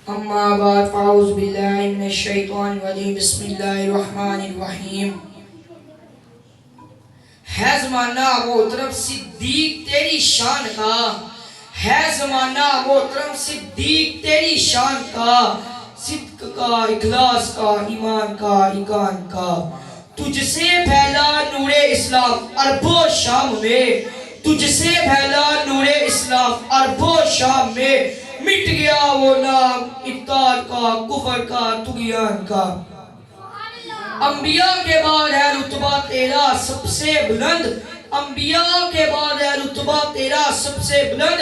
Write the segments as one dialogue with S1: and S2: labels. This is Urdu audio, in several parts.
S1: اما بعد فاعوذ باللہ من الشیطان الرجیم بسم اللہ الرحمن الرحیم۔ ہے زمانہ محترم صدیق تیری شان کا، ہے زمانہ محترم صدیق تیری شان کا، صدق کا، اخلاص کا، ایمان کا، ایقان کا۔ تجھ سے پھیلا نور اسلام عرب و شام میں، تجھ سے پھیلا نور اسلام عرب و شام میں، مٹ گیا وہ نام ابطال کا، کفر کا، طغیان کا۔ انبیاء کے بعد ہے رتبہ تیرا سب سے بلند، انبیاء کے بعد ہے رتبہ تیرا سب سے بلند،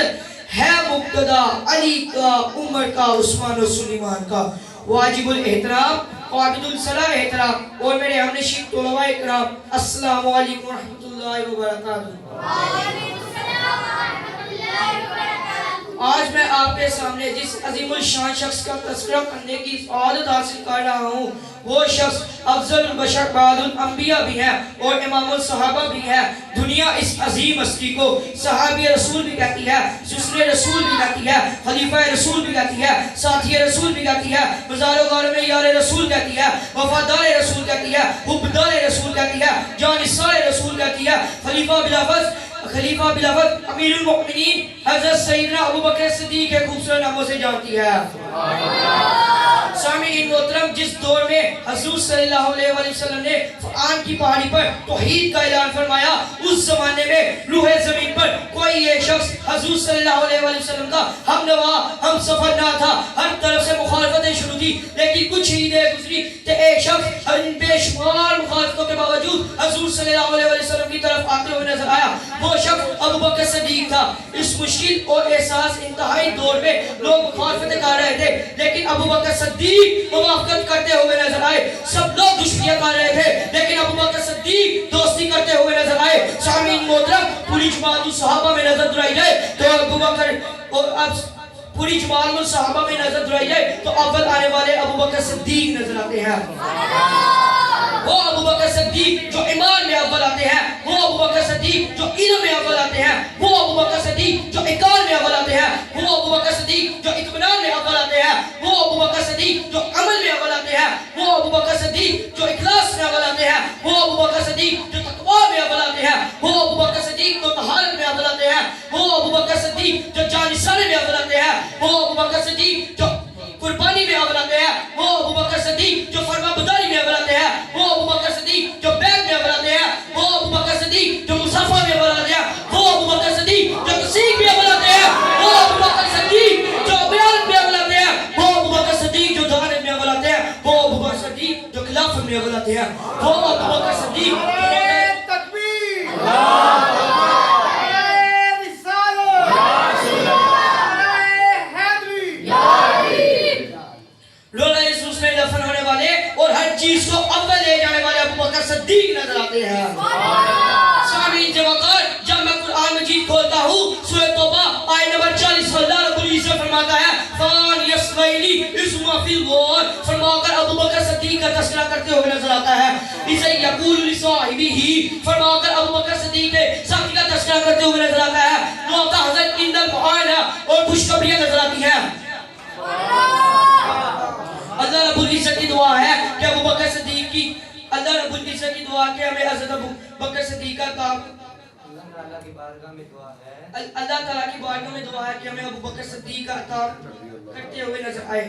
S1: ہے مقتدیٰ علی کا، عمر کا، عثمان و سلیمان کا۔ واجب الاحترام، قابل الصلاح احترام اور میرے ہم نشین طلباء اکرام، السلام علیکم ورحمۃ اللہ وبرکاتہ۔ آج میں آپ کے سامنے جس عظیم الشان شخص کا تذکرہ کرنے کی سعادت حاصل کر رہا ہوں، وہ شخص افضل البشر بعد الانبیاء بھی ہے اور امام الصحابہ بھی ہے۔ دنیا اس عظیم ہستی کو صحابی رسول بھی کہتی ہے، سسر رسول بھی کہتی ہے، خلیفہ رسول بھی کہتی ہے، ساتھی رسول بھی کہتی ہے، مزار و غار میں یار رسول کہتی ہے، وفادار رسول کہتی ہے، حبدار رسول کہتی ہے، جانثار رسول کہتی ہے، خلیفہ بلافظ امیر المؤمنین حضرت سیدنا ابو بکر صدیق کے خوبصورت ناموں سے جانتی ہے۔ سامعین محترم، جس دور میں حضور صلی اللہ علیہ وسلم نے فرعون کی پہاڑی پر توحید کا اعلان فرمایا، اس زمانے میں روح زمین پر کوئی ایک شخص حضور صلی اللہ علیہ وسلم کا ہم نوا ہم سفر نہ تھا۔ ہر طرف سے مخالفتیں شروع تھی، لیکن کچھ ہی دیر گزری کہ ایک شخص ان بے شمار مخالفتوں کے باوجود حضور صلی اللہ علیہ وسلم کی طرف آتے ہوئے نظر آیا۔ وہ شخص ابو بکر صدیق تھا۔ اس مشکل اور احساس انتہائی دور میں لوگ مخالفتیں کر رہے تھے، لیکن ابو بکر صدیق موافقت کرتے ہوئے نظر آئے۔ سب لوگ دشمنیاں کر رہے تھے، لیکن ابو بکر صدیق دوستی کرتے ہوئے نظر آئے۔ سامعین محترم، پوری جماعت الصحابہ میں نظر درائی جائے تو ابو بکر، اور اب پوری جماعت الصحابہ میں نظر درائی جائے تو اول آنے والے ابو بکر صدیق نظر آتے ہیں۔ وہ ابو بکر صدیق جو ایمان میں اول آتے ہیں، وہ ابو بکر صدیق جو علم میں اول آتے ہیں، وہ ابو بکر صدیق جو اقال میں اول آتے ہیں، وہ ابو بکر صدیق جو اطمینان میں اول آتے ہیں، وہ ابو بکر صدیق جو عمل میں اول آتے ہیں، وہ ابو بکر صدیق جو اخلاص میں اول آتے ہیں، وہ ابو بکر صدیق جو تقویٰ میں اول آتے ہیں، وہ ابو بکر صدیق جو طہارت میں اول آتے ہیں، وہ ابو بکر صدیق جو جانثاری میں اول آتے ہیں، وہ ابو بکر صدیق جو قربانی میں اول آتے ہیں، وہ ابو بکر صدیق جو فرما برداری میں اول آتے ہیں، وہ ابو بکر صدیق جو بیعت میں اول آتے ہیں، وہ ابو بکر صدیق جو مصافحہ میں اول آتے ہیں، وہ ابو بکر صدیق جو تصدیق میں اول آتے ہیں، وہ ابو بکر صدیق جو بیعت میں اول آتے ہیں، وہ ابو بکر صدیق جو دعوت میں اول آتے ہیں، وہ ابو بکر صدیق جو خلافت میں اول آتے ہیں، وہ ابو بکر صدیق اور ہر چیز کو اول لے جانے والے ابو بکر صدیق نظر آتے ہیں۔ سامعین وقار، جب میں قرآن مجید کھولتا ہوں سورہ توبہ آیت نمبر 40، اللہ رب العزت فرماتا ہے فان یسمعیلی اسم فی الغور، فرما کر ابو بکر صدیق کا تذکرہ کرتے ہوئے نظر آتا ہے۔ اسے یقول لصاحبہ، فرما کر ابو بکر صدیق کے ساتھی کا تذکرہ کرتے ہوئے نظر آتا ہے۔ نوتا حضرت اندر معاہدہ اور خوشخبریاں نظر آتی ہیں۔ اللہ رب العزت کی دعا ہے کہ ابو بکر صدیق کی، اللہ رب العزت کی دعا کہ ہمیں حضرت ابو بکر صدیق کا کام، اللہ تعالیٰ کی بارگاہ میں دعا ہے کہ ہمیں ابو بکر صدیق کا کام کرتے ہوئے نظر آئے۔